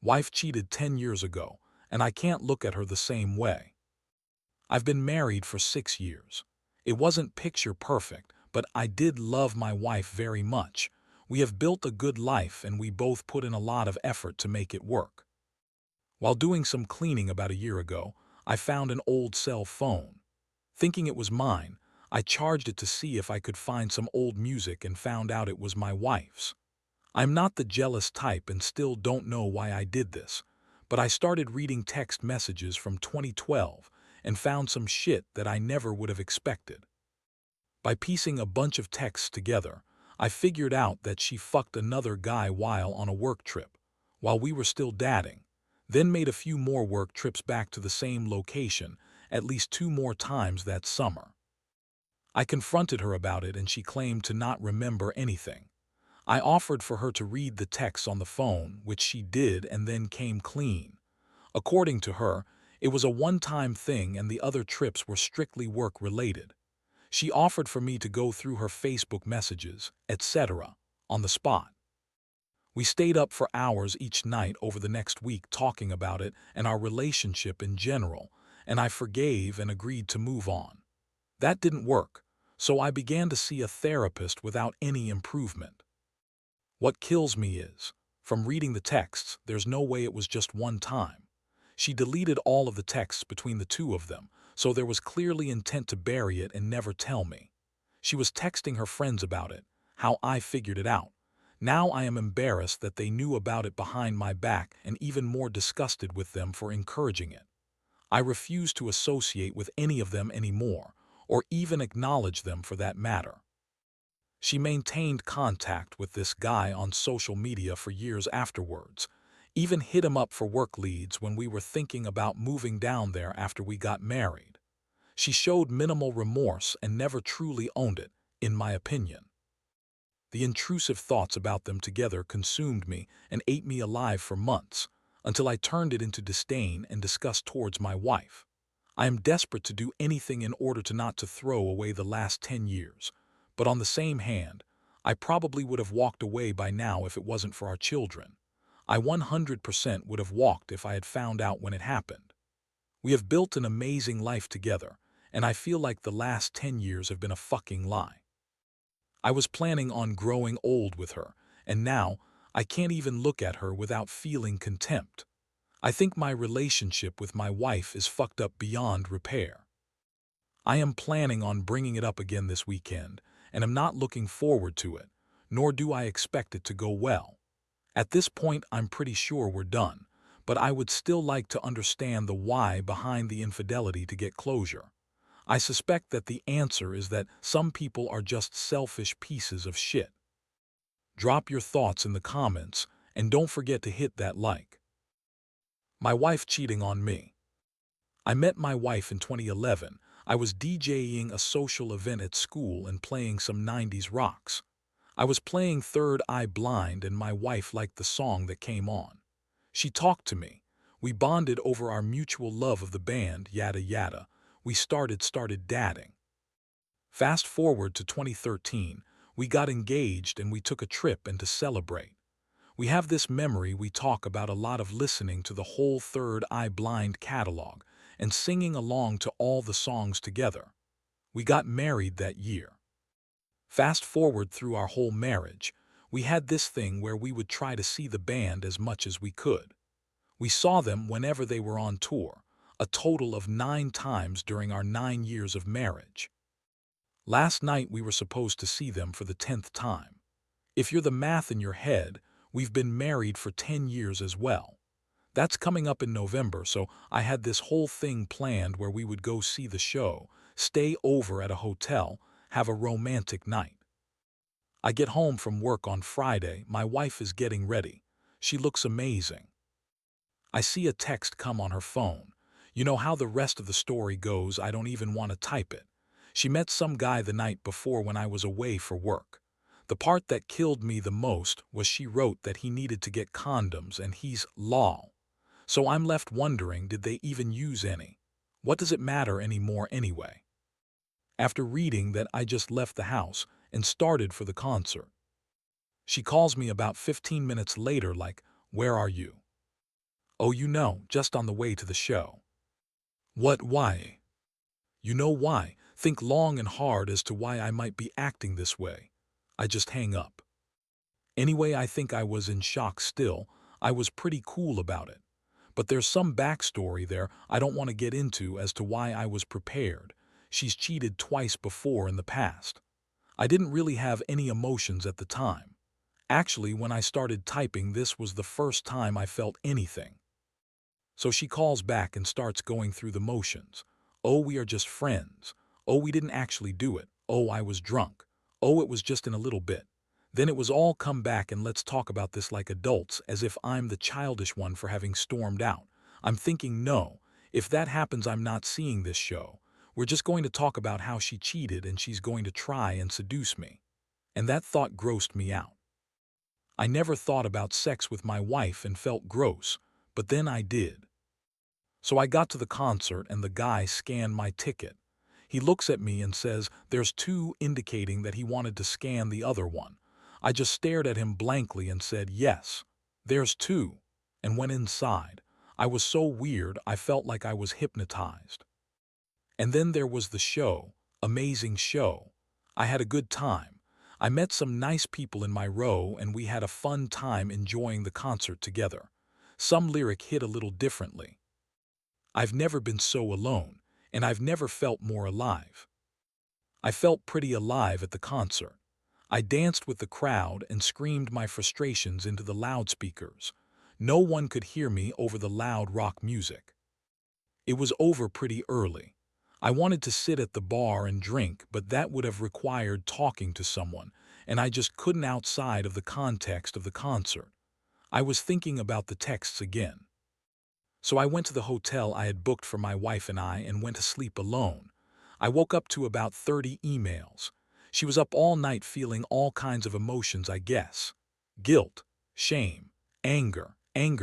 Wife cheated 10 years ago, and I can't look at her the same way. I've been married for 6 years. It wasn't picture perfect, but I did love my wife very much. We have built a good life and we both put in a lot of effort to make it work. While doing some cleaning about a year ago, I found an old cell phone. Thinking it was mine, I charged it to see if I could find some old music and found out it was my wife's. I'm not the jealous type and still don't know why I did this, but I started reading text messages from 2012 and found some shit that I never would have expected. By piecing a bunch of texts together, I figured out that she fucked another guy while on a work trip, while we were still dating, then made a few more work trips back to the same location, at least 2 more times that summer. I confronted her about it and she claimed to not remember anything. I offered for her to read the texts on the phone, which she did and then came clean. According to her, it was a one-time thing and the other trips were strictly work-related. She offered for me to go through her Facebook messages, etc., on the spot. We stayed up for hours each night over the next week talking about it and our relationship in general, and I forgave and agreed to move on. That didn't work, so I began to see a therapist without any improvement. What kills me is, from reading the texts, there's no way it was just one time. She deleted all of the texts between the two of them, so there was clearly intent to bury it and never tell me. She was texting her friends about it, how I figured it out. Now I am embarrassed that they knew about it behind my back and even more disgusted with them for encouraging it. I refuse to associate with any of them anymore, or even acknowledge them for that matter. She maintained contact with this guy on social media for years afterwards, even hit him up for work leads when we were thinking about moving down there after we got married. She showed minimal remorse and never truly owned it, in my opinion. The intrusive thoughts about them together consumed me and ate me alive for months, until I turned it into disdain and disgust towards my wife. I am desperate to do anything in order to not to throw away the last 10 years, but on the same hand, I probably would have walked away by now if it wasn't for our children. I 100% would have walked if I had found out when it happened. We have built an amazing life together, and I feel like the last 10 years have been a fucking lie. I was planning on growing old with her, and now I can't even look at her without feeling contempt. I think my relationship with my wife is fucked up beyond repair. I am planning on bringing it up again this weekend, and am not looking forward to it, nor do I expect it to go well. At this point, I'm pretty sure we're done, but I would still like to understand the why behind the infidelity to get closure. I suspect that the answer is that some people are just selfish pieces of shit. Drop your thoughts in the comments, and don't forget to hit that like. My wife cheating on me. I met my wife in 2011. I was DJing a social event at school and playing some 90s rocks. I was playing Third Eye Blind and my wife liked the song that came on. She talked to me. We bonded over our mutual love of the band, yada yada. We started dating. Fast forward to 2013, we got engaged and we took a trip and to celebrate. We have this memory we talk about a lot of listening to the whole Third Eye Blind catalog and singing along to all the songs together. We got married that year. Fast forward through our whole marriage, we had this thing where we would try to see the band as much as we could. We saw them whenever they were on tour, a total of 9 times during our 9 years of marriage. Last night we were supposed to see them for the 10th time. If you're the math in your head, we've been married for 10 years as well. That's coming up in November, so I had this whole thing planned where we would go see the show, stay over at a hotel, have a romantic night. I get home from work on Friday, my wife is getting ready. She looks amazing. I see a text come on her phone. You know how the rest of the story goes, I don't even want to type it. She met some guy the night before when I was away for work. The part that killed me the most was she wrote that he needed to get condoms and he's lol. So I'm left wondering, did they even use any? What does it matter anymore anyway? After reading that, I just left the house and started for the concert. She calls me about 15 minutes later like, "Where are you?" Oh, just on the way to the show. What, why? You know why? Think long and hard as to why I might be acting this way. I just hang up. Anyway, I think I was in shock still. I was pretty cool about it. But there's some backstory there I don't want to get into as to why I was prepared. She's cheated twice before in the past. I didn't really have any emotions at the time. Actually, when I started typing, this was the first time I felt anything. So she calls back and starts going through the motions. Oh, we are just friends. Oh, we didn't actually do it. Oh, I was drunk. Oh, it was just in a little bit. Then it was all come back and let's talk about this like adults, as if I'm the childish one for having stormed out. I'm thinking, no, if that happens, I'm not seeing this show. We're just going to talk about how she cheated and she's going to try and seduce me. And that thought grossed me out. I never thought about sex with my wife and felt gross, but then I did. So I got to the concert and the guy scanned my ticket. He looks at me and says, "There's two," indicating that he wanted to scan the other one. I just stared at him blankly and said, "Yes, there's two," and went inside. I was so weird, I felt like I was hypnotized. And then there was the show. Amazing show. I had a good time. I met some nice people in my row and we had a fun time enjoying the concert together. Some lyric hit a little differently. I've never been so alone, and I've never felt more alive. I felt pretty alive at the concert. I danced with the crowd and screamed my frustrations into the loudspeakers. No one could hear me over the loud rock music. It was over pretty early. I wanted to sit at the bar and drink, but that would have required talking to someone, and I just couldn't outside of the context of the concert. I was thinking about the texts again. So I went to the hotel I had booked for my wife and I and went to sleep alone. I woke up to about 30 emails. She was up all night feeling all kinds of emotions, I guess. Guilt, shame, anger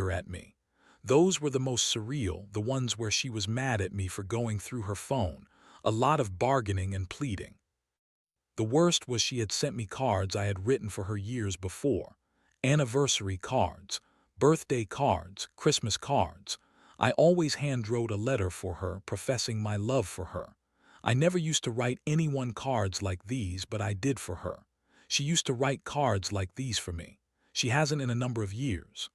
at me. Those were the most surreal, the ones where she was mad at me for going through her phone, a lot of bargaining and pleading. The worst was she had sent me cards I had written for her years before. Anniversary cards, birthday cards, Christmas cards. I always hand-wrote a letter for her professing my love for her. I never used to write anyone cards like these, but I did for her. She used to write cards like these for me. She hasn't in a number of years.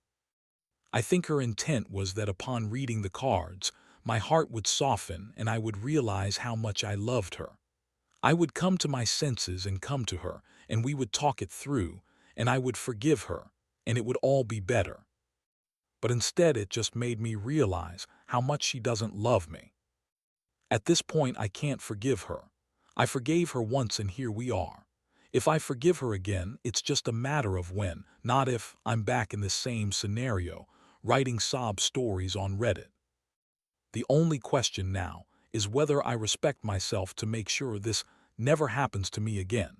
I think her intent was that upon reading the cards, my heart would soften and I would realize how much I loved her. I would come to my senses and come to her, and we would talk it through, and I would forgive her, and it would all be better. But instead it just made me realize how much she doesn't love me. At this point I can't forgive her. I forgave her once and here we are. If I forgive her again, it's just a matter of when, not if. I'm back in this same scenario, writing sob stories on Reddit. The only question now is whether I respect myself to make sure this never happens to me again.